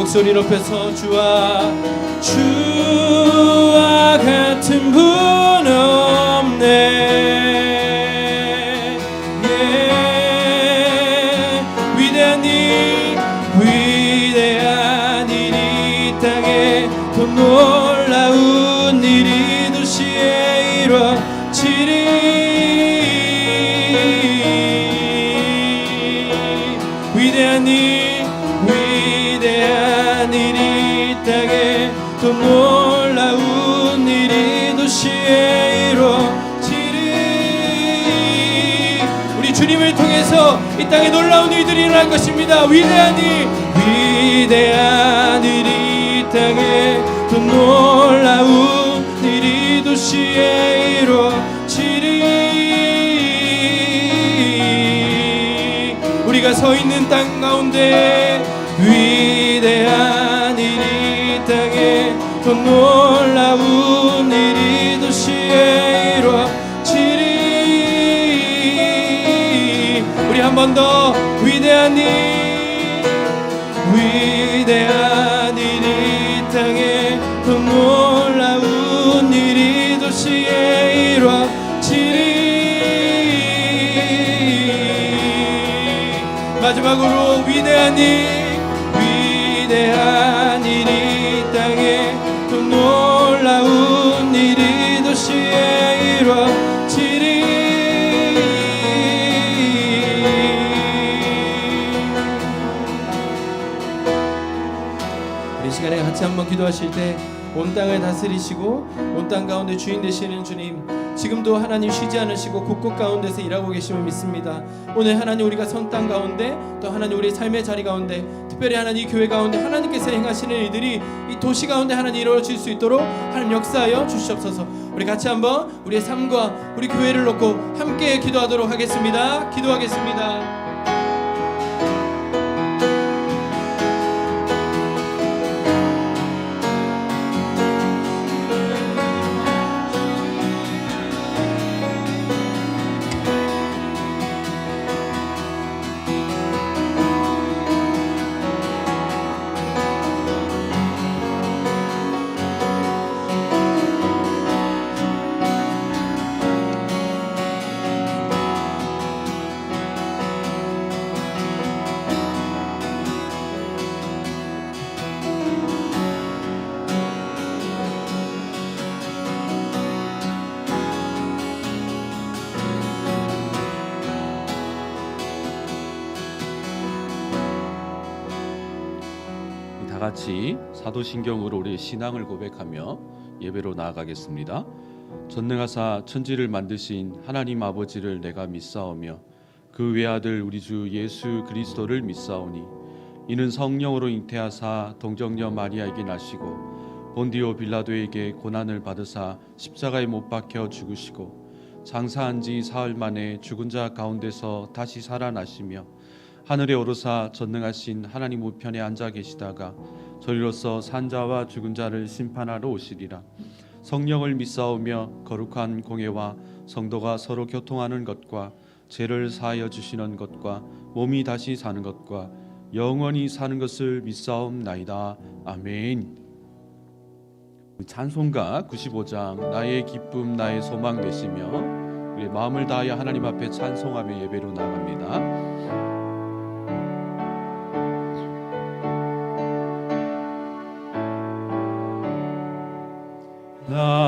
목소리 높여서 주와 같은 분 없네. 위대한 일 이 땅에 더 놀라운 일이 도시에 이루어지리. 위대한 일이 이 땅에 더 놀라운 일이 도시에 이루어지리. 우리 주님을 통해서 이 땅에 놀라운 일들이 일어날 것입니다. 위대한 일이 이 땅에 더 놀라운 일이 도시에 이루어지리. 우리가 서 있는 땅 가운데 위대한 일이 이 땅에 더 놀라운 일이 도시에 이루어지리. 우리 한 번 더 위대한 일이 이 땅에 더 놀라운 일이 도시에 이루어지리. 마지막으로 위대한 일이 이 땅에 더 놀라운 일이 도시에 이루어지리. 우리 시간에 같이 한번 기도하실 때 온 땅을 다스리시고 온 땅 가운데 주인 되시는 주님, 지금도 하나님 쉬지 않으시고 곳곳 가운데서 일하고 계심을 믿습니다. 오늘 하나님 우리가 선 땅 가운데 또 하나님 우리 삶의 자리 가운데 특별히 하나님 이 교회 가운데 하나님께서 행하시는 일들이 이 도시 가운데 하나님 이루어질 수 있도록 하나님 역사하여 주시옵소서. 우리 같이 한번 우리의 삶과 우리 교회를 놓고 함께 기도하도록 하겠습니다. 기도하겠습니다. 다 같이 사도신경으로 우리의 신앙을 고백하며 예배로 나아가겠습니다. 전능하사 천지를 만드신 하나님 아버지를 내가 믿사오며 그 외아들 우리 주 예수 그리스도를 믿사오니 이는 성령으로 잉태하사 동정녀 마리아에게 나시고 본디오 빌라도에게 고난을 받으사 십자가에 못 박혀 죽으시고 장사한 지 사흘 만에 죽은 자 가운데서 다시 살아나시며 하늘에 오르사 전능하신 하나님 우편에 앉아 계시다가 저리로서 산자와 죽은 자를 심판하러 오시리라. 성령을 믿사오며 거룩한 공예와 성도가 서로 교통하는 것과 죄를 사하여 주시는 것과 몸이 다시 사는 것과 영원히 사는 것을 믿사옵나이다. 아멘. 찬송가 95장 나의 기쁨 나의 소망 되시며 우리 마음을 다하여 하나님 앞에 찬송하며 예배로 나갑니다.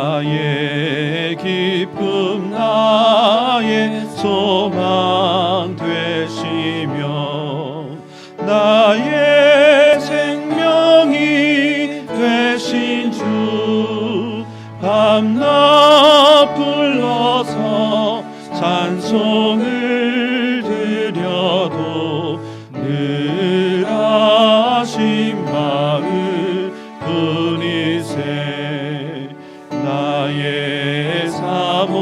나의 기쁨 나의 소망 되시며 나의 생명이 되신 주 밤낮 불러서 찬송을 드려도 늘 아신 마음 뿐이세. 나의 사모하는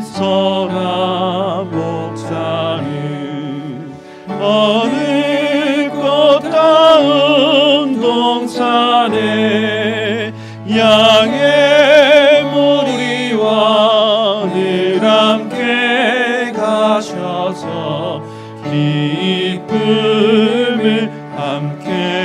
선한 목자는 어느 꽃다운 동산에 양의 무리와 늘 함께 가셔서 기쁨을 함께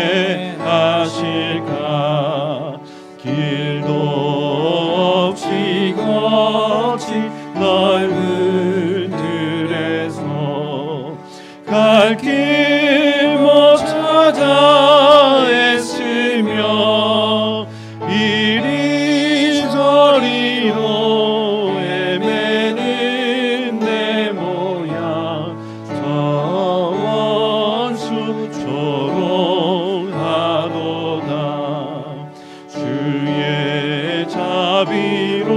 갈 길 못 찾아 애쓰며 이리저리로 헤매는 내 모양 저 원수 조롱하도다 주의 자비롭고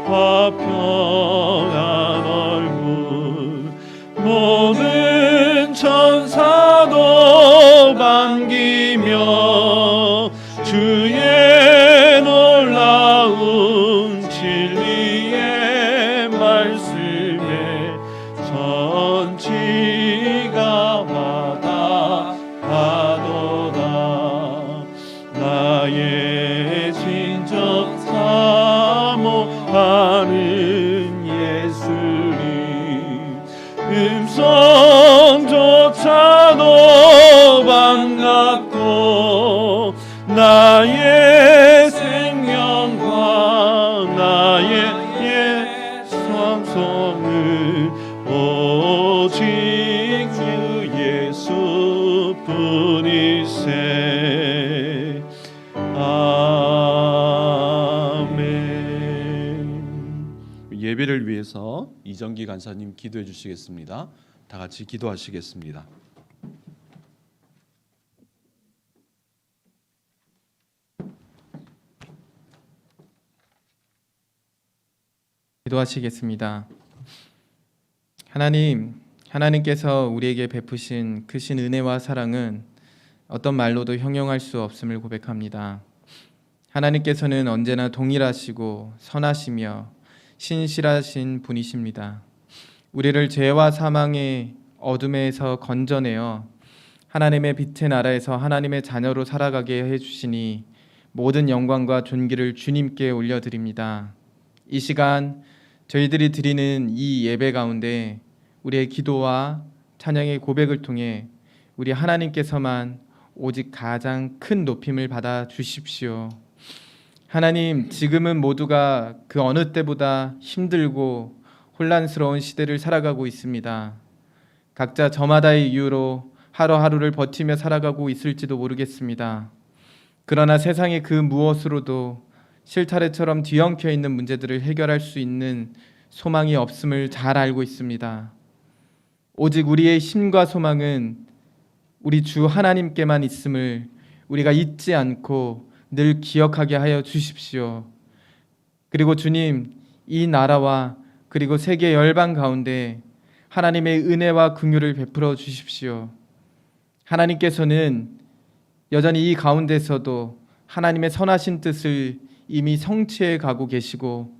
화평한 얼굴 모든 천사도 반기며 주의 놀라운 진리의 말씀에 전치가 와닿아도다 나의 진정 사모하는 예수님 음성조차도 반갑고 나의 생명과 나의 성성은 오직 주 예수뿐이세 아멘. 예배를 위해서 이정기 간사님 기도해 주시겠습니다. 다 같이 기도하시겠습니다. 기도하시겠습니다. 하나님께서 우리에게 베푸신 크신 은혜와 사랑은 어떤 말로도 형용할 수 없음을 고백합니다. 하나님께서는 언제나 동일하시고 선하시며 신실하신 분이십니다. 우리를 죄와 사망의 어둠에서 건져내어 하나님의 빛의 나라에서 하나님의 자녀로 살아가게 해주시니 모든 영광과 존귀를 주님께 올려드립니다. 이 시간 저희들이 드리는 이 예배 가운데 우리의 기도와 찬양의 고백을 통해 우리 하나님께서만 오직 가장 큰 높임을 받아 주십시오. 하나님, 지금은 모두가 그 어느 때보다 힘들고 혼란스러운 시대를 살아가고 있습니다. 각자 저마다의 이유로 하루하루를 버티며 살아가고 있을지도 모르겠습니다. 그러나 세상의 그 무엇으로도 실타래처럼 뒤엉켜 있는 문제들을 해결할 수 있는 소망이 없음을 잘 알고 있습니다. 오직 우리의 힘과 소망은 우리 주 하나님께만 있음을 우리가 잊지 않고 늘 기억하게 하여 주십시오. 그리고 주님, 이 나라와 그리고 세계 열방 가운데 하나님의 은혜와 긍휼을 베풀어 주십시오. 하나님께서는 여전히 이 가운데서도 하나님의 선하신 뜻을 이미 성취해 가고 계시고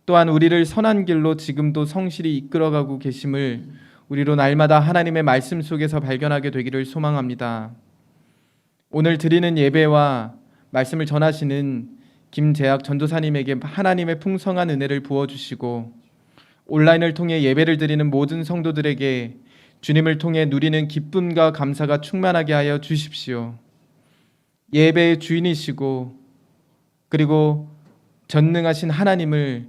또한 우리를 선한 길로 지금도 성실히 이끌어가고 계심을 우리로 날마다 하나님의 말씀 속에서 발견하게 되기를 소망합니다. 오늘 드리는 예배와 말씀을 전하시는 김재학 전도사님에게 하나님의 풍성한 은혜를 부어주시고 온라인을 통해 예배를 드리는 모든 성도들에게 주님을 통해 누리는 기쁨과 감사가 충만하게 하여 주십시오. 예배의 주인이시고 그리고 전능하신 하나님을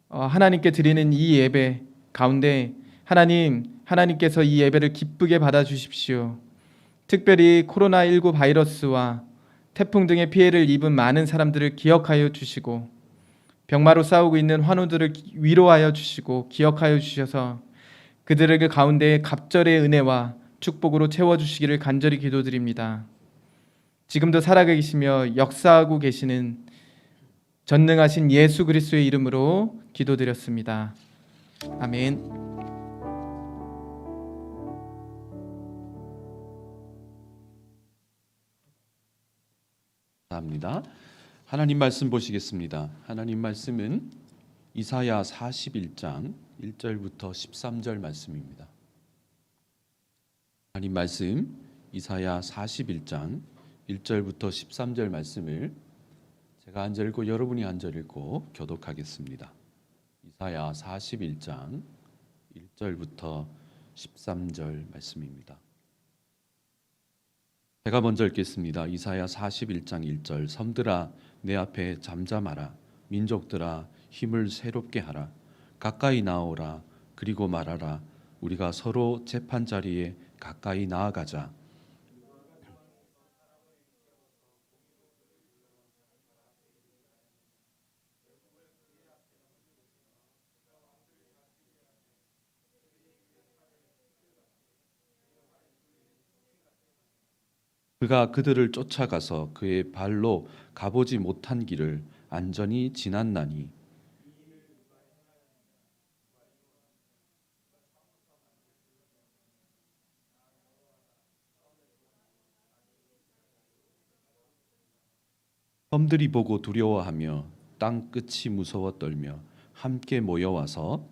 하나님께 드리는 이 예배 가운데 하나님께서 이 예배를 기쁘게 받아주십시오. 특별히 코로나19 바이러스와 태풍 등의 피해를 입은 많은 사람들을 기억하여 주시고 병마로 싸우고 있는 환우들을 위로하여 주시고 기억하여 주셔서 그들에게 가운데 갑절의 은혜와 축복으로 채워주시기를 간절히 기도드립니다. 지금도 살아계시며 역사하고 계시는 전능하신 예수 그리스도의 이름으로 기도드렸습니다. 아멘. 감사합니다. 하나님 말씀 보시겠습니다. 하나님 말씀은 이사야 41장 1절부터 13절 말씀입니다. 하나님 말씀 이사야 41장 1절부터 13절 말씀을 제가 한 절 읽고 여러분이 한 절 읽고 교독하겠습니다. 이사야 41장 1절부터 13절 말씀입니다. 제가 먼저 읽겠습니다. 이사야 41장 1절. 섬들아 내 앞에 잠잠하라. 민족들아 힘을 새롭게 하라. 가까이 나오라. 그리고 말하라. 우리가 서로 재판 자리에 가까이 나아가자. 그가 그들을 쫓아가서 그의 발로 가보지 못한 길을 안전히 지났나니 섬들이 보고 두려워하며 땅 끝이 무서워 떨며 함께 모여와서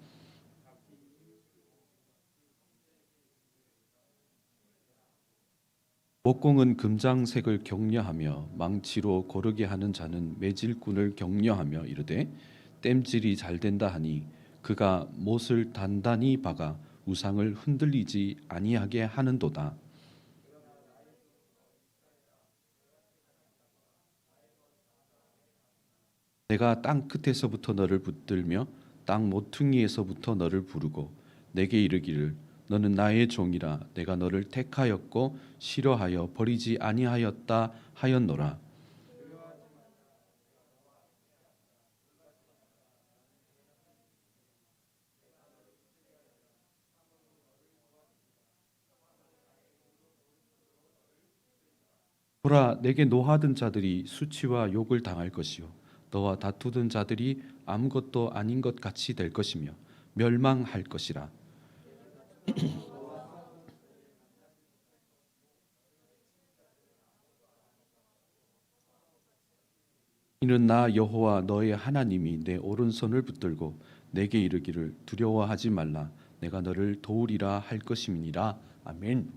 목공은 금장색을 격려하며 망치로 고르게 하는 자는 매질꾼을 격려하며 이르되 땜질이 잘 된다 하니 그가 못을 단단히 박아 우상을 흔들리지 아니하게 하는도다. 내가 땅 끝에서부터 너를 붙들며 땅 모퉁이에서부터 너를 부르고 내게 이르기를 너는 나의 종이라 내가 너를 택하였고 싫어하여 버리지 아니하였다 하였노라. 보라 내게 노하던 자들이 수치와 욕을 당할 것이요 너와 다투던 자들이 아무것도 아닌 것 같이 될 것이며 멸망할 것이라. 이는 나 여호와 너의 하나님이 내 오른손을 붙들고 내게 이르기를 두려워하지 말라 내가 너를 도우리라 할 것임이니라. 아멘.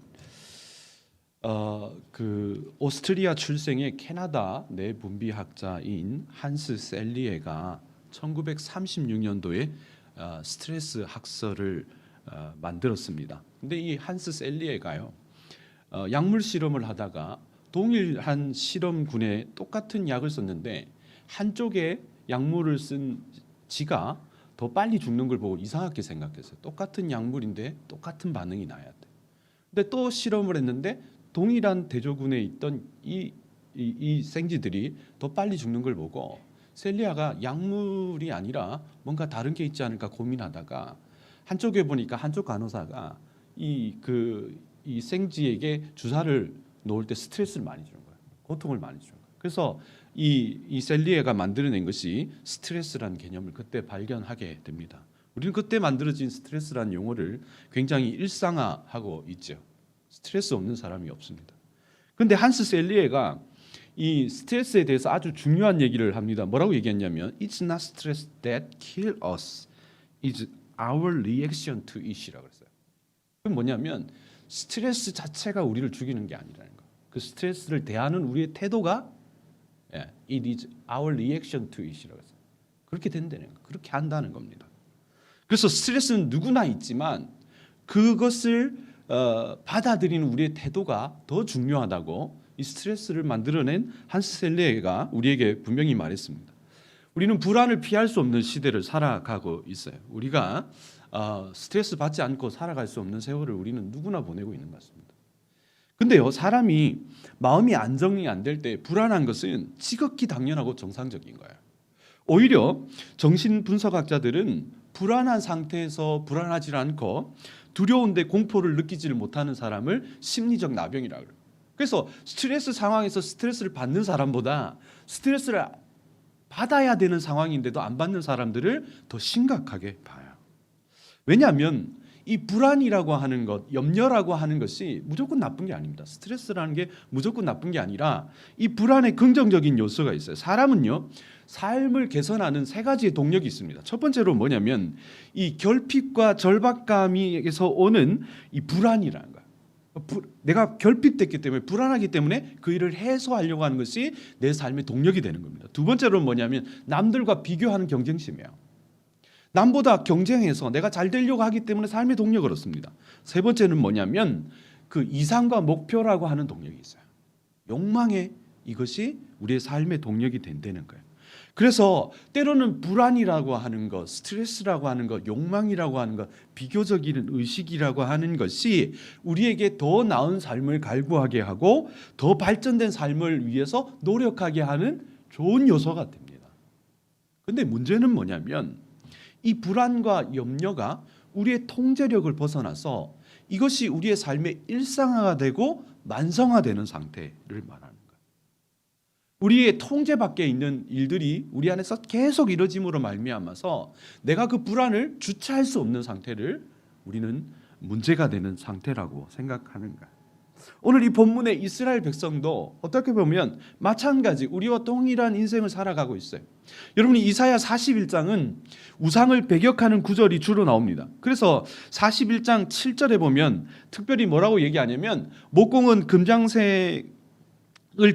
그 오스트리아 출생의 캐나다 내분비학자인 한스 셀리에가 1936년도에 스트레스 학설을 만들었습니다. 근데 이 한스 셀리에가요 약물 실험을 하다가 동일한 실험군에 똑같은 약을 썼는데 한쪽에 약물을 쓴 지가 더 빨리 죽는 걸 보고 이상하게 생각했어요. 똑같은 약물인데 똑같은 반응이 나야 돼. 근데 또 실험을 했는데 동일한 대조군에 있던 이 생쥐들이 더 빨리 죽는 걸 보고 셀리아가 약물이 아니라 뭔가 다른 게 있지 않을까 고민하다가 한쪽에 보니까 한쪽 간호사가 이 생쥐에게 주사를 놓을 때 스트레스를 많이 주는 거예요. 고통을 많이 주는 거예요. 그래서 이 셀리에가 만들어낸 것이 스트레스라는 개념을 그때 발견하게 됩니다. 우리는 그때 만들어진 스트레스라는 용어를 굉장히 일상화하고 있죠. 스트레스 없는 사람이 없습니다. 그런데 한스 셀리에가 이 스트레스에 대해서 아주 중요한 얘기를 합니다. 뭐라고 얘기했냐면 It's not stress that kill us. It's our reaction to it이라고 했어요. 그게 뭐냐면 스트레스 자체가 우리를 죽이는 게 아니라는 거예요. 그 스트레스를 대하는 우리의 태도가 It is our reaction to it이라고 했어요. 그렇게 된다는 거예요. 그렇게 한다는 겁니다. 그래서 스트레스는 누구나 있지만 그것을 받아들이는 우리의 태도가 더 중요하다고 이 스트레스를 만들어낸 한스 셀리에가 우리에게 분명히 말했습니다. 우리는 불안을 피할 수 없는 시대를 살아가고 있어요. 우리가 스트레스 받지 않고 살아갈 수 없는 세월을 우리는 누구나 보내고 있는 것 같습니다. 근데요, 사람이 마음이 안정이 안 될 때 불안한 것은 지극히 당연하고 정상적인 거예요. 오히려 정신분석학자들은 불안한 상태에서 불안하지 않고 두려운데 공포를 느끼지를 못하는 사람을 심리적 나병이라고 그래요. 그래서 스트레스 상황에서 스트레스를 받는 사람보다 스트레스를 받아야 되는 상황인데도 안 받는 사람들을 더 심각하게 봐요. 왜냐하면 이 불안이라고 하는 것, 염려라고 하는 것이 무조건 나쁜 게 아닙니다. 스트레스라는 게 무조건 나쁜 게 아니라 이 불안에 긍정적인 요소가 있어요. 사람은요, 삶을 개선하는 세 가지의 동력이 있습니다. 첫 번째로 뭐냐면 이 결핍과 절박감에서 오는 이 불안이라는 거예요. 내가 결핍됐기 때문에 불안하기 때문에 그 일을 해소하려고 하는 것이 내 삶의 동력이 되는 겁니다. 두 번째로는 뭐냐면 남들과 비교하는 경쟁심이에요. 남보다 경쟁해서 내가 잘 되려고 하기 때문에 삶의 동력을 얻습니다. 세 번째는 뭐냐면 그 이상과 목표라고 하는 동력이 있어요. 욕망에 이것이 우리의 삶의 동력이 된다는 거예요. 그래서 때로는 불안이라고 하는 것, 스트레스라고 하는 것, 욕망이라고 하는 것, 비교적인 의식이라고 하는 것이 우리에게 더 나은 삶을 갈구하게 하고 더 발전된 삶을 위해서 노력하게 하는 좋은 요소가 됩니다. 그런데 문제는 뭐냐면 이 불안과 염려가 우리의 통제력을 벗어나서 이것이 우리의 삶의 일상화가 되고 만성화되는 상태를 말하는 거예요. 우리의 통제 밖에 있는 일들이 우리 안에서 계속 이루어짐으로 말미암아서 내가 그 불안을 주체할 수 없는 상태를 우리는 문제가 되는 상태라고 생각하는 거예요. 오늘 이 본문의 이스라엘 백성도 어떻게 보면 마찬가지 우리와 동일한 인생을 살아가고 있어요. 여러분이 이사야 41장은 우상을 배격하는 구절이 주로 나옵니다. 그래서 41장 7절에 보면 특별히 뭐라고 얘기하냐면 목공은 금장색을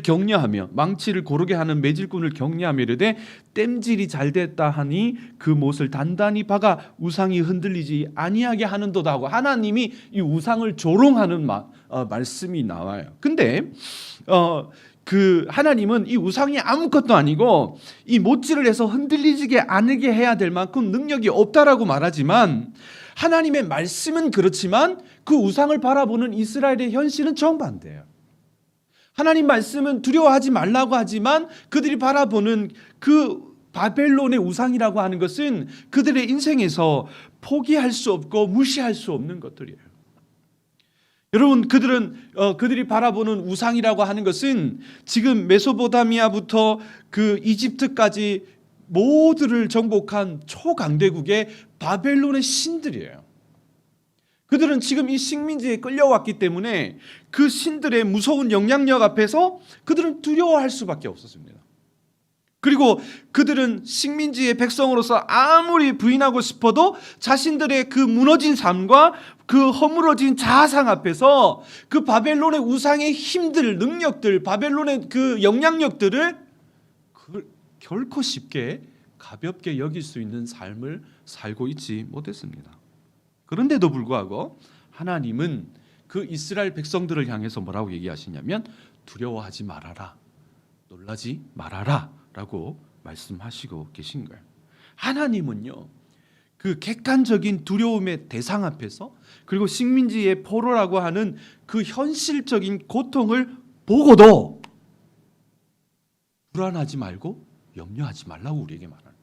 격려하며 망치를 고르게 하는 매질꾼을 격려하며 이르되 땜질이 잘됐다 하니 그 못을 단단히 박아 우상이 흔들리지 아니하게 하는도다 하고 하나님이 이 우상을 조롱하는 말씀이 나와요. 근데 그 하나님은 이 우상이 아무것도 아니고 이 못질을 해서 흔들리지 않게 해야 될 만큼 능력이 없다라고 말하지만 하나님의 말씀은 그렇지만 그 우상을 바라보는 이스라엘의 현실은 정반대예요. 하나님 말씀은 두려워하지 말라고 하지만 그들이 바라보는 그 바벨론의 우상이라고 하는 것은 그들의 인생에서 포기할 수 없고 무시할 수 없는 것들이에요. 여러분, 그들이 바라보는 우상이라고 하는 것은 지금 메소포타미아부터 그 이집트까지 모두를 정복한 초강대국의 바벨론의 신들이에요. 그들은 지금 이 식민지에 끌려왔기 때문에 그 신들의 무서운 영향력 앞에서 그들은 두려워할 수밖에 없었습니다. 그리고 그들은 식민지의 백성으로서 아무리 부인하고 싶어도 자신들의 그 무너진 삶과 그 허물어진 자아상 앞에서 그 바벨론의 우상의 힘들, 능력들, 바벨론의 그 영향력들을 결코 쉽게 가볍게 여길 수 있는 삶을 살고 있지 못했습니다. 그런데도 불구하고 하나님은 그 이스라엘 백성들을 향해서 뭐라고 얘기하시냐면 두려워하지 말아라, 놀라지 말아라 라고 말씀하시고 계신 거예요. 하나님은요, 그 객관적인 두려움의 대상 앞에서 그리고 식민지의 포로라고 하는 그 현실적인 고통을 보고도 불안하지 말고 염려하지 말라고 우리에게 말하는 거예요.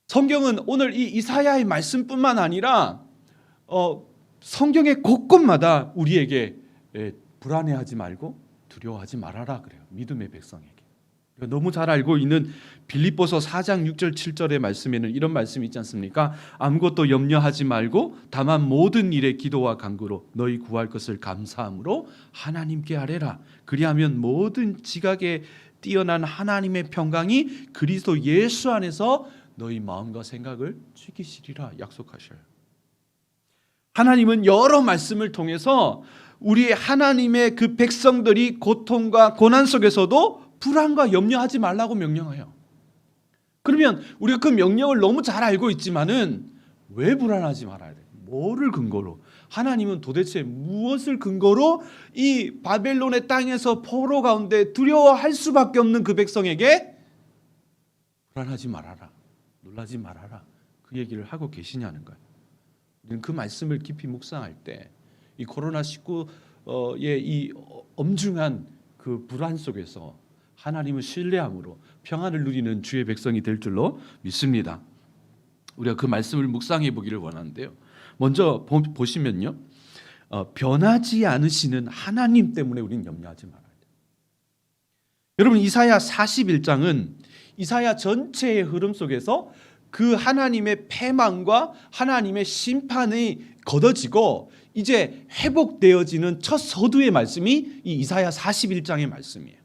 성경은 오늘 이 이사야의 말씀뿐만 아니라 성경의 곳곳마다 우리에게 불안해하지 말고 두려워하지 말아라 그래요. 믿음의 백성에게. 너무 잘 알고 있는 빌립보서 4장 6절 7절의 말씀에는 이런 말씀이 있지 않습니까? 아무것도 염려하지 말고 다만 모든 일에 기도와 간구로 너희 구할 것을 감사함으로 하나님께 아뢰라. 그리하면 모든 지각에 뛰어난 하나님의 평강이 그리스도 예수 안에서 너희 마음과 생각을 지키시리라 약속하셔요. 하나님은 여러 말씀을 통해서 우리 하나님의 그 백성들이 고통과 고난 속에서도 불안과 염려하지 말라고 명령해요. 그러면 우리가 그 명령을 너무 잘 알고 있지만은 왜 불안하지 말아야 돼? 뭐를 근거로? 하나님은 도대체 무엇을 근거로 이 바벨론의 땅에서 포로 가운데 두려워할 수밖에 없는 그 백성에게 불안하지 말아라, 놀라지 말아라 그 얘기를 하고 계시냐는 거예요. 우리는 그 말씀을 깊이 묵상할 때 이 코로나19의 이 엄중한 그 불안 속에서 하나님을 신뢰함으로 평안을 누리는 주의 백성이 될 줄로 믿습니다. 우리가 그 말씀을 묵상해 보기를 원하는데요. 먼저 보시면요, 변하지 않으시는 하나님 때문에 우리는 염려하지 말아야 돼요. 여러분, 이사야 41장은 이사야 전체의 흐름 속에서 그 하나님의 패망과 하나님의 심판이 걷어지고 이제 회복되어지는 첫 서두의 말씀이 이 이사야 41장의 말씀이에요.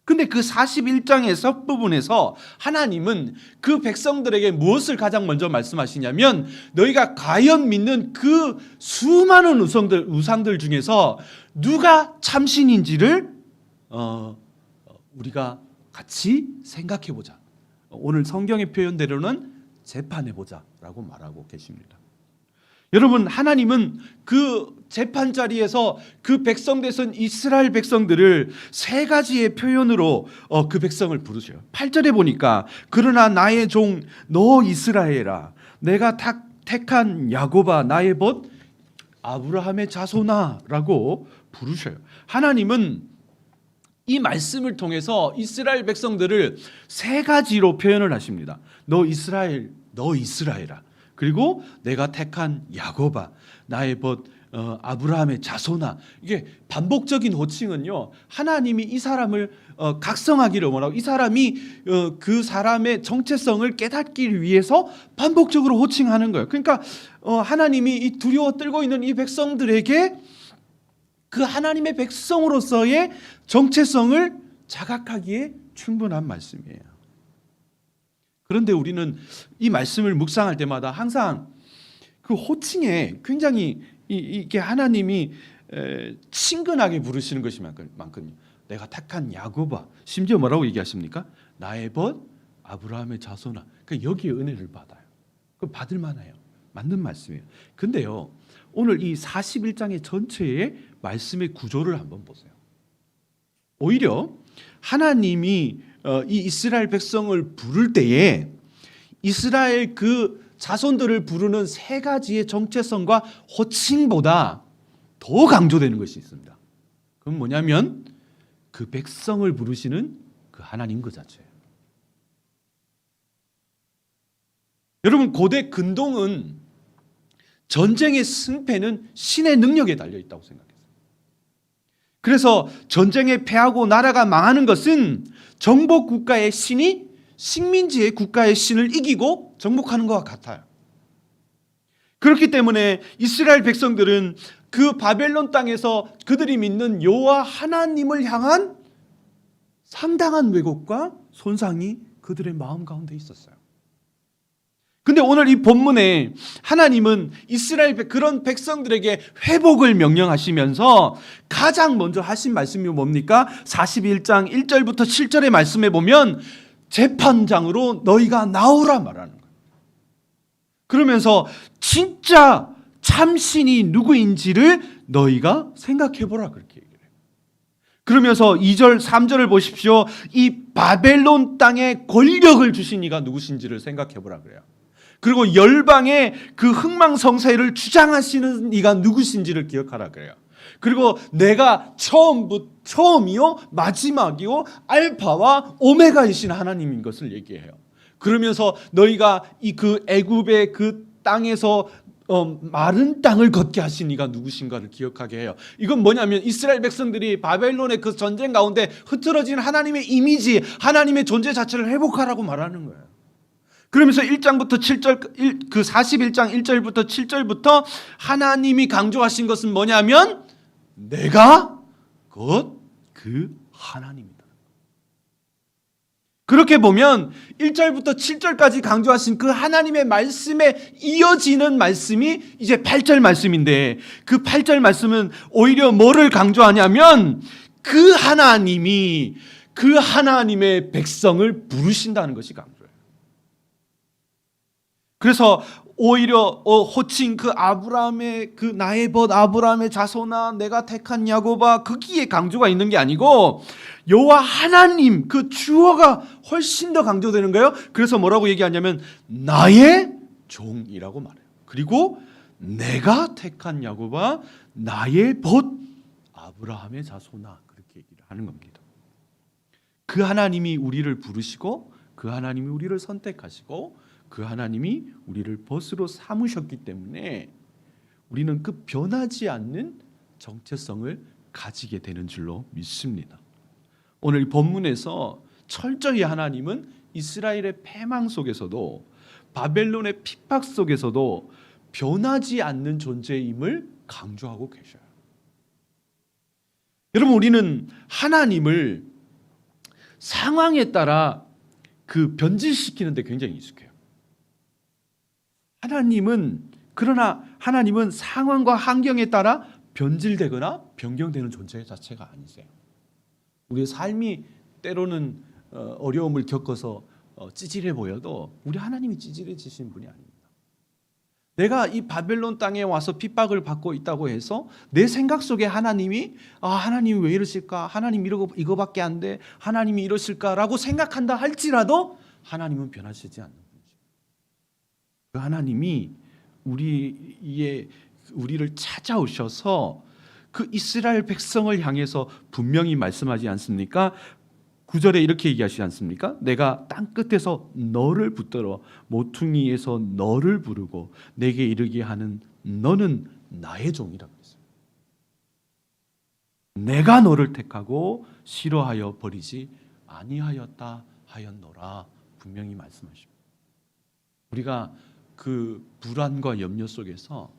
근데 그 41장의 섭부분에서 하나님은 그 백성들에게 무엇을 가장 먼저 말씀하시냐면 너희가 과연 믿는 그 수많은 우상들 중에서 누가 참신인지를 우리가 같이 생각해보자. 오늘 성경의 표현대로는 재판해보자 라고 말하고 계십니다. 여러분, 하나님은 그 재판 자리에서 그 백성 되선 이스라엘 백성들을 세 가지의 표현으로 그 백성을 부르셔요. 8절에 보니까 그러나 나의 종 너 이스라엘아 내가 택한 야곱아 나의 벗 아브라함의 자손아라고 부르셔요. 하나님은 이 말씀을 통해서 이스라엘 백성들을 세 가지로 표현을 하십니다. 너 이스라엘아. 그리고 내가 택한 야곱아, 나의 벗 아브라함의 자손아. 이게 반복적인 호칭은요, 하나님이 이 사람을 각성하기를 원하고 이 사람이 그 사람의 정체성을 깨닫기 위해서 반복적으로 호칭하는 거예요. 그러니까 하나님이 이 두려워 떨고 있는 이 백성들에게 그 하나님의 백성으로서의 정체성을 자각하기에 충분한 말씀이에요. 그런데 우리는 이 말씀을 묵상할 때마다 항상 그 호칭에 굉장히 이게 하나님이 친근하게 부르시는 것이 많거든요. 내가 택한 야곱아, 심지어 뭐라고 얘기하십니까? 나의 벗 아브라함의 자손아. 그러니까 여기에 은혜를 받아요. 그 받을 만해요. 맞는 말씀이에요. 근데요, 오늘 이 41장의 전체의 말씀의 구조를 한번 보세요. 오히려 하나님이 이 이스라엘 백성을 부를 때에 이스라엘 그 자손들을 부르는 세 가지의 정체성과 호칭보다 더 강조되는 것이 있습니다. 그건 뭐냐면 그 백성을 부르시는 그 하나님 그 자체예요. 여러분, 고대 근동은 전쟁의 승패는 신의 능력에 달려 있다고 생각했어요. 그래서 전쟁에 패하고 나라가 망하는 것은 정복 국가의 신이 식민지의 국가의 신을 이기고 정복하는 것과 같아요. 그렇기 때문에 이스라엘 백성들은 그 바벨론 땅에서 그들이 믿는 여호와 하나님을 향한 상당한 왜곡과 손상이 그들의 마음 가운데 있었어요. 근데 오늘 이 본문에 하나님은 이스라엘 그런 백성들에게 회복을 명령하시면서 가장 먼저 하신 말씀이 뭡니까? 41장 1절부터 7절의 말씀에 보면 재판장으로 너희가 나오라 말하는 거예요. 그러면서 진짜 참신이 누구인지를 너희가 생각해보라 그렇게 얘기해요. 그러면서 2절 3절을 보십시오. 이 바벨론 땅에 권력을 주신 이가 누구신지를 생각해보라 그래요. 그리고 열방의 그 흥망성쇠를 주장하시는 이가 누구신지를 기억하라 그래요. 그리고 내가 처음이요 마지막이요 알파와 오메가이신 하나님인 것을 얘기해요. 그러면서 너희가 이 그 애굽의 그 땅에서 마른 땅을 걷게 하신 이가 누구신가를 기억하게 해요. 이건 뭐냐면 이스라엘 백성들이 바벨론의 그 전쟁 가운데 흐트러진 하나님의 이미지, 하나님의 존재 자체를 회복하라고 말하는 거예요. 그러면서 1장부터 7절, 그 41장 1절부터 7절부터 하나님이 강조하신 것은 뭐냐면 내가 곧 그 하나님이다. 그렇게 보면 1절부터 7절까지 강조하신 그 하나님의 말씀에 이어지는 말씀이 이제 8절 말씀인데 그 8절 말씀은 오히려 뭐를 강조하냐면 그 하나님이 그 하나님의 백성을 부르신다는 것이 강조해요. 그래서 오히려 호칭 그 아브라함의 그 나의 벗 아브라함의 자손아 내가 택한 야곱아 거기에 강조가 있는 게 아니고 여호와 하나님 그 주어가 훨씬 더 강조되는 거예요. 그래서 뭐라고 얘기하냐면 나의 종이라고 말해요. 그리고 내가 택한 야곱아 나의 벗 아브라함의 자손아 그렇게 얘기를 하는 겁니다. 그 하나님이 우리를 부르시고 그 하나님이 우리를 선택하시고 그 하나님이 우리를 벗으로 삼으셨기 때문에 우리는 그 변하지 않는 정체성을 가지게 되는 줄로 믿습니다. 오늘 이 본문에서 철저히 하나님은 이스라엘의 패망 속에서도 바벨론의 핍박 속에서도 변하지 않는 존재임을 강조하고 계셔요. 여러분, 우리는 하나님을 상황에 따라 그 변질시키는 데 굉장히 익숙해요. 그러나 하나님은 상황과 환경에 따라 변질되거나 변경되는 존재 자체가 아니세요. 우리의 삶이 때로는 어려움을 겪어서 찌질해 보여도 우리 하나님이 찌질해지신 분이 아닙니다. 내가 이 바벨론 땅에 와서 핍박을 받고 있다고 해서 내 생각 속에 하나님이 하나님이 왜 이러실까? 하나님 이거밖에 안 돼. 하나님이 이러실까라고 생각한다 할지라도 하나님은 변하시지 않는 분이죠. 그 하나님이 우리를 찾아오셔서 그 이스라엘 백성을 향해서 분명히 말씀하지 않습니까? 9절에 이렇게 얘기하시지 않습니까? 내가 땅 끝에서 너를 붙들어 모퉁이에서 너를 부르고 내게 이르게 하는 너는 나의 종이라고 했어요. 내가 너를 택하고 싫어하여 버리지 아니하였다 하였노라 분명히 말씀하십니다. 우리가 그 불안과 염려 속에서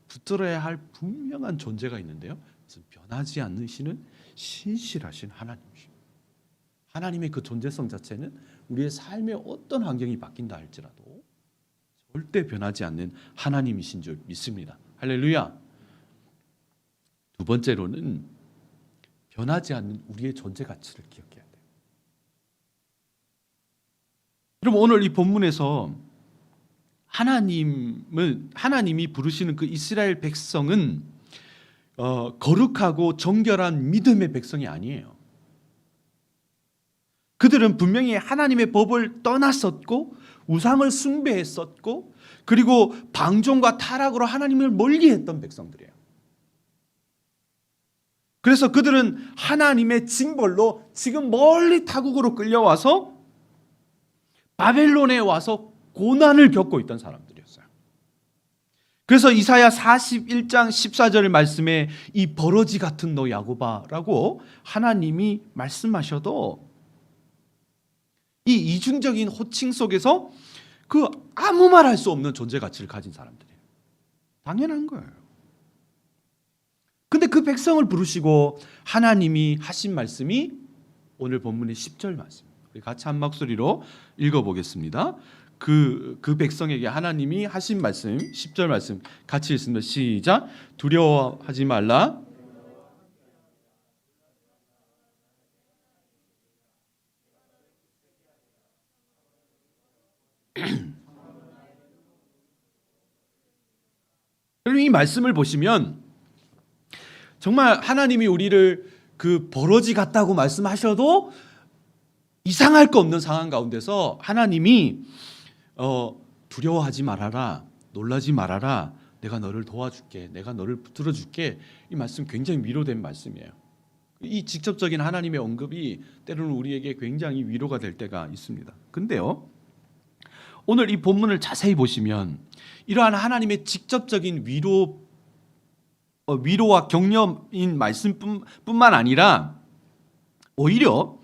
붙들어야 할 분명한 존재가 있는데요. 그래서 변하지 않으시는 신실하신 하나님이십니다. 하나님의 그 존재성 자체는 우리의 삶의 어떤 환경이 바뀐다 할지라도 절대 변하지 않는 하나님이신 줄 믿습니다. 할렐루야. 두 번째로는 변하지 않는 우리의 존재 가치를 기억해야 돼요. 여러분 오늘 이 본문에서 하나님이 부르시는 그 이스라엘 백성은 거룩하고 정결한 믿음의 백성이 아니에요. 그들은 분명히 하나님의 법을 떠났었고 우상을 숭배했었고 그리고 방종과 타락으로 하나님을 멀리했던 백성들이에요. 그래서 그들은 하나님의 징벌로 지금 멀리 타국으로 끌려와서 바벨론에 와서 고난을 겪고 있던 사람들이었어요. 그래서 이사야 41장 14절 말씀에 이 버러지 같은 너 야곱아라고 하나님이 말씀하셔도 이 이중적인 호칭 속에서 그 아무 말 할 수 없는 존재 가치를 가진 사람들이에요. 당연한 거예요. 근데 그 백성을 부르시고 하나님이 하신 말씀이 오늘 본문의 10절 말씀입니다. 우리 같이 한 목소리로 읽어보겠습니다. 그 백성에게 하나님이 하신 말씀 10절 말씀 같이 읽습니다. 시작. 두려워하지 말라. 여러분 이 말씀을 보시면 정말 하나님이 우리를 그 버러지 같다고 말씀하셔도 이상할 거 없는 상황 가운데서 하나님이 두려워하지 말아라, 놀라지 말아라, 내가 너를 도와줄게, 내가 너를 붙들어 줄게. 이 말씀 굉장히 위로된 말씀이에요. 이 직접적인 하나님의 언급이 때로는 우리에게 굉장히 위로가 될 때가 있습니다. 근데요 오늘 이 본문을 자세히 보시면 이러한 하나님의 직접적인 위로와 격려인 말씀뿐만 아니라 오히려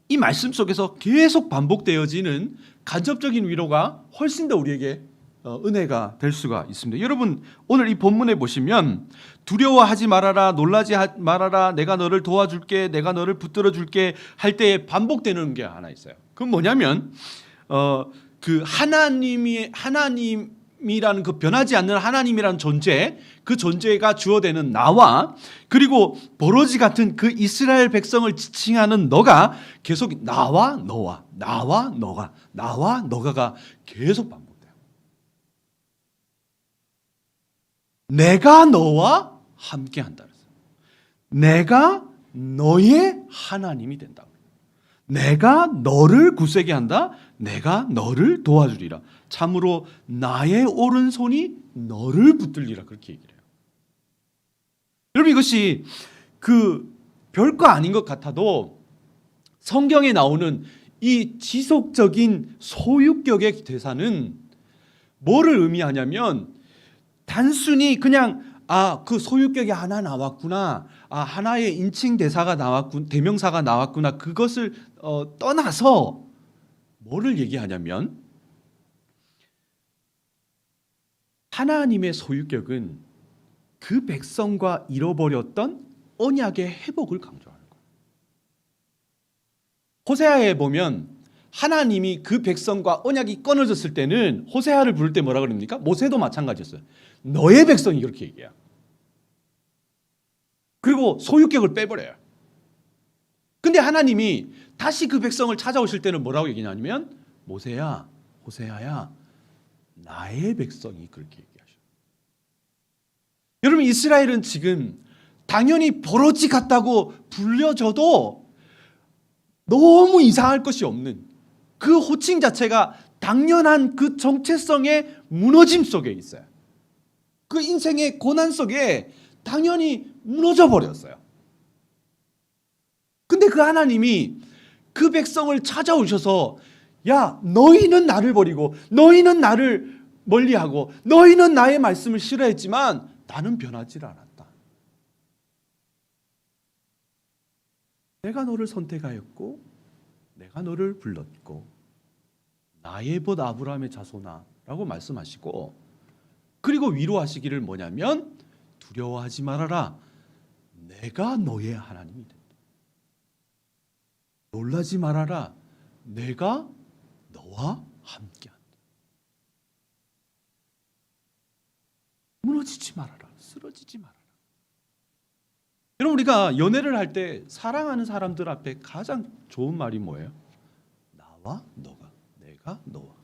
이 말씀 속에서 계속 반복되어지는 간접적인 위로가 훨씬 더 우리에게 은혜가 될 수가 있습니다. 여러분 오늘 이 본문에 보시면 두려워하지 말아라, 놀라지 말아라, 내가 너를 도와줄게, 내가 너를 붙들어 줄게 할 때에 반복되는 게 하나 있어요. 그건 뭐냐면 그 하나님이라는 그 변하지 않는 하나님이라는 존재, 그 존재가 주어되는 나와 그리고 버러지 같은 그 이스라엘 백성을 지칭하는 너가 계속 나와 너와 나와 너가 나와 너가가 계속 반복돼요. 내가 너와 함께한다. 내가 너의 하나님이 된다. 내가 너를 굳세게 한다. 내가 너를 도와주리라. 참으로 나의 오른손이 너를 붙들리라. 그렇게 얘기를 해요. 여러분 이것이 그 별거 아닌 것 같아도 성경에 나오는 이 지속적인 소유격의 대사는 뭐를 의미하냐면 단순히 그냥 그 소유격이 하나 나왔구나, 하나의 인칭 대사가 나왔군, 대명사가 나왔구나, 그것을 떠나서 뭐를 얘기하냐면 하나님의 소유격은 그 백성과 잃어버렸던 언약의 회복을 강조하는 거예요. 호세아에 보면 하나님이 그 백성과 언약이 끊어졌을 때는 호세아를 부를 때 뭐라 그럽니까? 모세도 마찬가지였어요. 너의 백성이 그렇게 얘기해요. 그리고 소유격을 빼버려요. 근데 하나님이 다시 그 백성을 찾아오실 때는 뭐라고 얘기하냐면 모세야, 호세아야, 나의 백성이 그렇게 얘기해요. 여러분 이스라엘은 지금 당연히 버러지 같다고 불려져도 너무 이상할 것이 없는 그 호칭 자체가 당연한 그 정체성의 무너짐 속에 있어요. 그 인생의 고난 속에 당연히 무너져 버렸어요. 근데 그 하나님이 그 백성을 찾아오셔서 야, 너희는 나를 버리고 너희는 나를 멀리하고 너희는 나의 말씀을 싫어했지만 나는 변하지 않았다. 내가 너를 선택하였고 내가 너를 불렀고 나의 봇 아브라함의 자손아라고 말씀하시고, 그리고 위로하시기를 뭐냐면 두려워하지 말아라. 내가 너의 하나님이 된다. 놀라지 말아라. 내가 너와 함께한다. 무너지지 말아라. 쓰러지지 말아라. 여러분 우리가 연애를 할 때 사랑하는 사람들 앞에 가장 좋은 말이 뭐예요? 나와 너가, 내가 너와.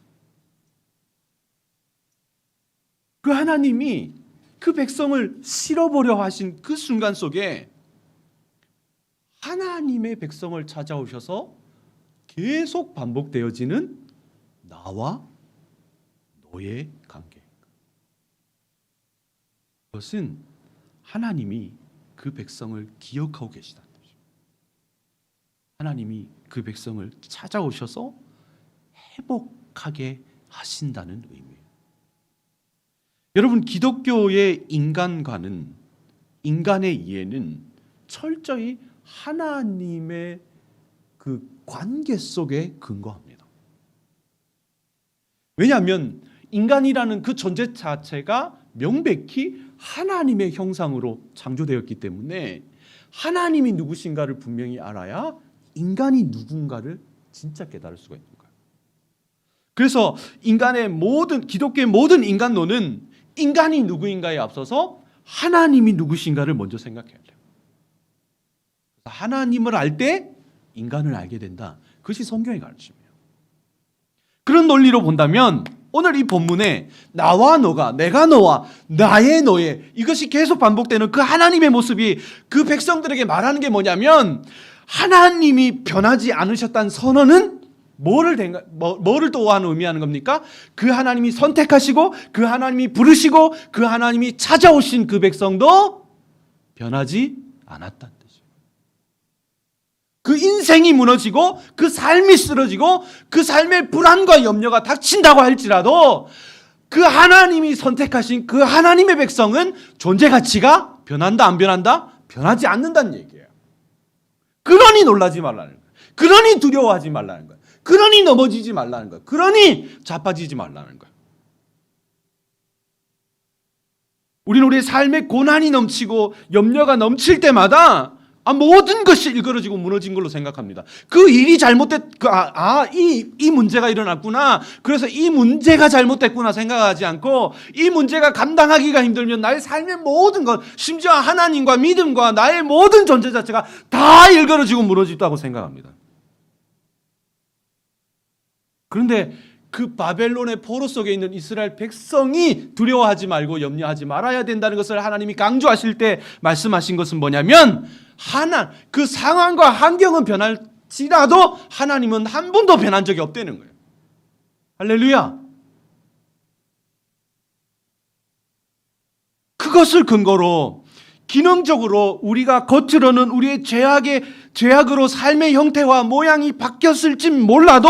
그 하나님이 그 백성을 실어보려 하신 그 순간 속에 하나님의 백성을 찾아오셔서 계속 반복되어지는 나와 너의 관계. 그것은 하나님이 그 백성을 기억하고 계시다는 것입니다. 하나님이 그 백성을 찾아오셔서 회복하게 하신다는 의미예요. 여러분 기독교의 인간관은, 인간의 이해는 철저히 하나님의 그 관계 속에 근거합니다. 왜냐하면 인간이라는 그 존재 자체가 명백히 하나님의 형상으로 창조되었기 때문에 하나님이 누구신가를 분명히 알아야 인간이 누군가를 진짜 깨달을 수가 있는 거예요. 그래서 인간의 모든, 기독교의 모든 인간론은 인간이 누구인가에 앞서서 하나님이 누구신가를 먼저 생각해야 돼요. 하나님을 알 때 인간을 알게 된다. 그것이 성경의 가르침이에요. 그런 논리로 본다면 오늘 이 본문에 나와 너가, 내가 너와, 나의 너의, 이것이 계속 반복되는 그 하나님의 모습이 그 백성들에게 말하는 게 뭐냐면, 하나님이 변하지 않으셨다는 선언은 뭐를 또 의미하는 겁니까? 그 하나님이 선택하시고 그 하나님이 부르시고 그 하나님이 찾아오신 그 백성도 변하지 않았다는 뜻이에요. 그 인생이 무너지고 그 삶이 쓰러지고 그 삶의 불안과 염려가 닥친다고 할지라도 그 하나님이 선택하신 그 하나님의 백성은 존재 가치가 변한다 안 변한다? 변하지 않는다는 얘기예요. 그러니 놀라지 말라는 거예요. 그러니 두려워하지 말라는 거예요. 그러니 넘어지지 말라는 거예요. 그러니 자빠지지 말라는 거예요. 우리는 우리의 삶에 고난이 넘치고 염려가 넘칠 때마다 모든 것이 일그러지고 무너진 걸로 생각합니다. 그 일이 이 문제가 일어났구나. 그래서 이 문제가 잘못됐구나 생각하지 않고, 이 문제가 감당하기가 힘들면 나의 삶의 모든 것, 심지어 하나님과 믿음과 나의 모든 존재 자체가 다 일그러지고 무너졌다고 생각합니다. 그런데 그 바벨론의 포로 속에 있는 이스라엘 백성이 두려워하지 말고 염려하지 말아야 된다는 것을 하나님이 강조하실 때 말씀하신 것은 뭐냐면, 그 상황과 환경은 변할지라도 하나님은 한 번도 변한 적이 없다는 거예요. 할렐루야. 그것을 근거로 기능적으로 우리가 겉으로는 우리의 죄악으로 삶의 형태와 모양이 바뀌었을지 몰라도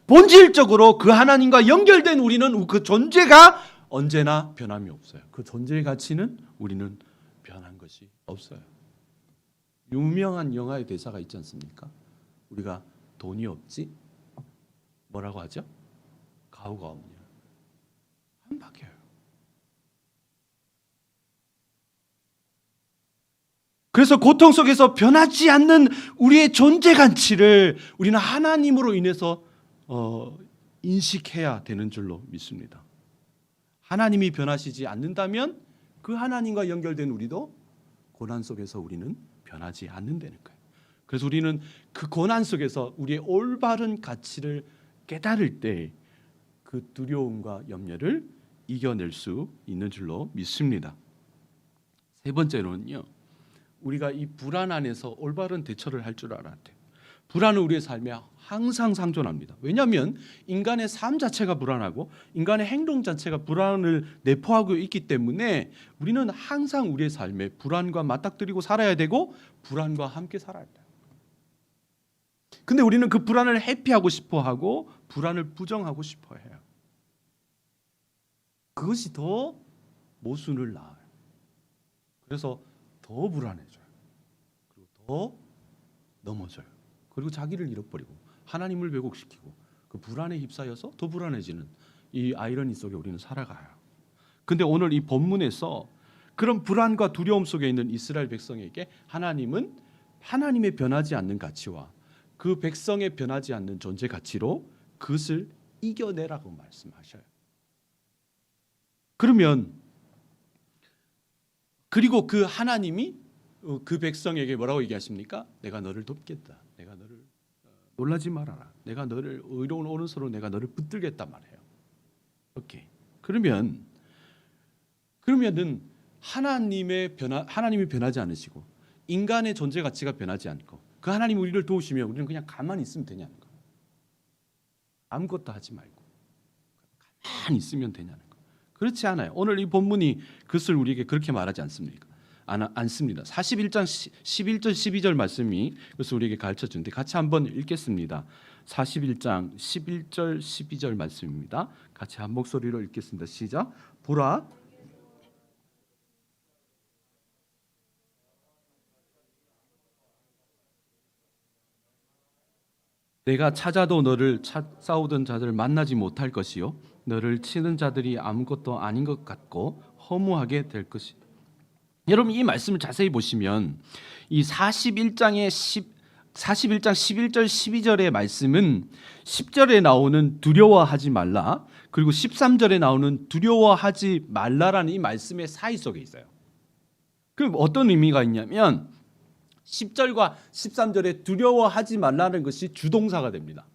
본질적으로 그 하나님과 연결된 우리는 그 존재가 언제나 변함이 없어요. 그 존재의 가치는 우리는 변한 것이 없어요. 유명한 영화의 대사가 있지 않습니까? 우리가 돈이 없지? 뭐라고 하죠? 가오가 없냐? 안 바뀌어요. 그래서 고통 속에서 변하지 않는 우리의 존재 가치를 우리는 하나님으로 인해서 인식해야 되는 줄로 믿습니다. 하나님이 변하시지 않는다면 그 하나님과 연결된 우리도 고난 속에서 우리는 변하지 않는다는 거예요. 그래서 우리는 그 고난 속에서 우리의 올바른 가치를 깨달을 때 그 두려움과 염려를 이겨낼 수 있는 줄로 믿습니다. 세 번째로는요. 우리가 이 불안 안에서 올바른 대처를 할 줄 알아야 돼요. 불안은 우리의 삶에 항상 상존합니다. 왜냐하면 인간의 삶 자체가 불안하고 인간의 행동 자체가 불안을 내포하고 있기 때문에 우리는 항상 우리의 삶에 불안과 맞닥뜨리고 살아야 되고 불안과 함께 살아야 돼요. 근데 우리는 그 불안을 회피하고 싶어 하고 불안을 부정하고 싶어 해요. 그것이 더 모순을 낳아요. 그래서 더 불안해져요. 그리고 더 넘어져요. 그리고 자기를 잃어버리고 하나님을 왜곡시키고 그 불안에 휩싸여서 더 불안해지는 이 아이러니 속에 우리는 살아가요. 근데 오늘 이 본문에서 그런 불안과 두려움 속에 있는 이스라엘 백성에게 하나님은 하나님의 변하지 않는 가치와 그 백성의 변하지 않는 존재 가치로 그것을 이겨내라고 말씀하셔요. 그러면 그리고 그 하나님이 그 백성에게 뭐라고 얘기하십니까? 내가 너를 돕겠다. 내가 너를 놀라지 말아라. 내가 너를 의로운 오른손으로 내가 너를 붙들겠다 말해요. 오케이. 그러면은 하나님이 변하지 않으시고 인간의 존재 가치가 변하지 않고 그 하나님 우리를 도우시면 우리는 그냥 가만히 있으면 되냐는 거예요. 아무것도 하지 말고 가만히 있으면 되냐는 거예요. 그렇지 않아요. 오늘 이 본문이 그것을 우리에게 그렇게 말하지 않습니까? 않습니다. 41장 11절 12절 말씀이 그것을 우리에게 가르쳐 주는데 같이 한번 읽겠습니다. 41장 11절 12절 말씀입니다. 같이 한 목소리로 읽겠습니다. 시작. 보라 내가 찾아도 너를 싸우던 자들을 만나지 못할 것이요 너를 치는 자들이 아무것도 아닌 것 같고 허무하게 될 것이. 여러분 이 말씀을 자세히 보시면 이 41장 11절 12절의 말씀은 10절에 나오는 두려워하지 말라 그리고 13절에 나오는 두려워하지 말라라는 이 말씀의 사이 속에 있어요. 그럼 어떤 의미가 있냐면 10절과 13절에 두려워하지 말라는 것이 주동사가 됩니다.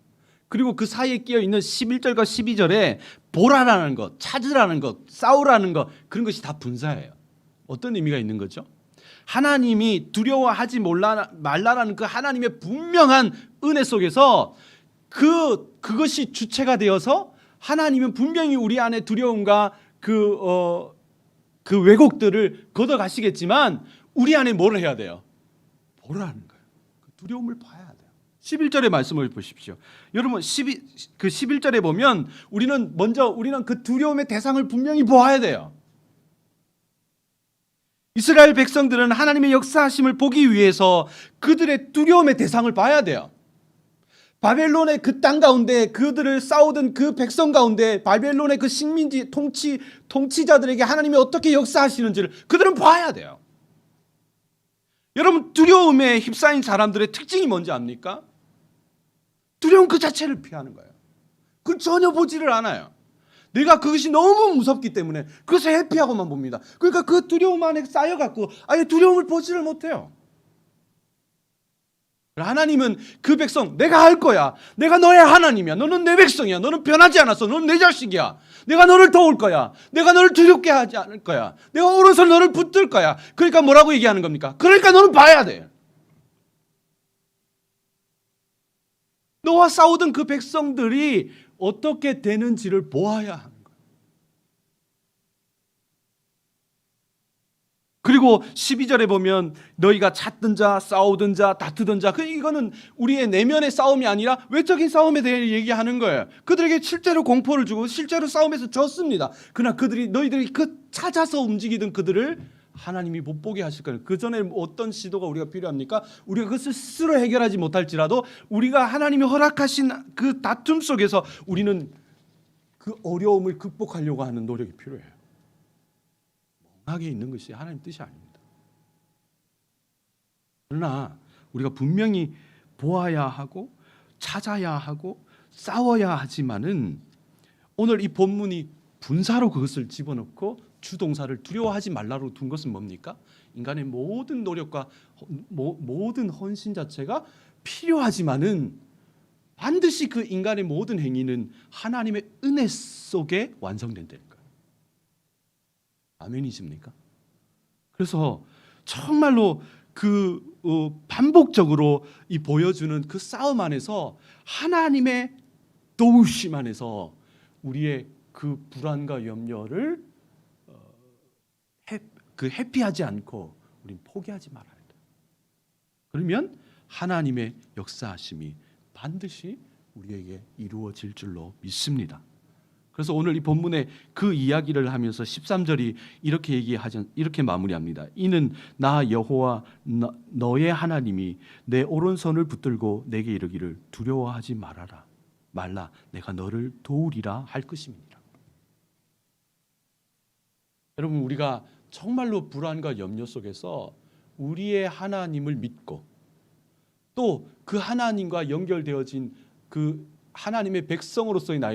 그리고 그 사이에 끼어 있는 11절과 12절에 보라라는 것, 찾으라는 것, 싸우라는 것 그런 것이 다 분사예요. 어떤 의미가 있는 거죠? 하나님이 두려워하지 말라라는 그 하나님의 분명한 은혜 속에서 그것이 주체가 되어서 하나님은 분명히 우리 안에 두려움과 그 왜곡들을 걷어가시겠지만 우리 안에 뭘 해야 돼요? 보라는 거예요. 그 두려움을 봐야 돼요. 11절의 말씀을 보십시오. 여러분 11절에 보면 우리는 그 두려움의 대상을 분명히 보아야 돼요. 이스라엘 백성들은 하나님의 역사하심을 보기 위해서 그들의 두려움의 대상을 봐야 돼요. 바벨론의 그 땅 가운데 그들을 싸우던 그 백성 가운데 바벨론의 그 식민지 통치자들에게 하나님이 어떻게 역사하시는지를 그들은 봐야 돼요. 여러분 두려움에 휩싸인 사람들의 특징이 뭔지 압니까? 두려움 그 자체를 피하는 거예요. 그걸 전혀 보지를 않아요. 내가 그것이 너무 무섭기 때문에 그것을 회피하고만 봅니다. 그러니까 그 두려움 안에 쌓여갖고 아예 두려움을 보지를 못해요. 하나님은 그 백성 내가 할 거야. 내가 너의 하나님이야. 너는 내 백성이야. 너는 변하지 않았어. 너는 내 자식이야. 내가 너를 도울 거야. 내가 너를 두렵게 하지 않을 거야. 내가 오른손 너를 붙들 거야. 그러니까 뭐라고 얘기하는 겁니까? 그러니까 너는 봐야 돼. 너와 싸우던 그 백성들이 어떻게 되는지를 보아야 하는 거예요. 그리고 12절에 보면 너희가 찾던 자, 싸우던 자, 다투던 자 이거는 우리의 내면의 싸움이 아니라 외적인 싸움에 대해 얘기하는 거예요. 그들에게 실제로 공포를 주고 실제로 싸움에서 졌습니다. 그러나 너희들이 그 찾아서 움직이던 그들을 하나님이 못 보게 하실 거예요. 그 전에 어떤 시도가 우리가 필요합니까? 우리가 그것을 스스로 해결하지 못할지라도 우리가 하나님이 허락하신 그 다툼 속에서 우리는 그 어려움을 극복하려고 하는 노력이 필요해요. 멍하게 있는 것이 하나님 뜻이 아닙니다. 그러나 우리가 분명히 보아야 하고 찾아야 하고 싸워야 하지만은 오늘 이 본문이 분사로 그것을 집어넣고 주동사를 두려워하지 말라로 둔 것은 뭡니까? 인간의 모든 노력과 모든 헌신 자체가 필요하지만은 반드시 그 인간의 모든 행위는 하나님의 은혜 속에 완성된다는 거예요. 아멘이십니까? 그래서 정말로 반복적으로 이 보여주는 그 싸움 안에서 하나님의 도우심 안에서 우리의 그 불안과 염려를 회피하지 않고 우린 포기하지 말아야 돼. 그러면 하나님의 역사하심이 반드시 우리에게 이루어질 줄로 믿습니다. 그래서 오늘 이 본문의 그 이야기를 하면서 13절이 이렇게 마무리합니다. 이는 나 여호와 너의 하나님이 내 오른손을 붙들고 내게 이르기를 두려워하지 말라 내가 너를 도우리라 할 것입니다. 여러분, 우리가 정말로 불안과 염려 속에서 우리의 하나님을 믿고 또 그 하나님과 연결되어진 그 하나님의 백성으로서의 나의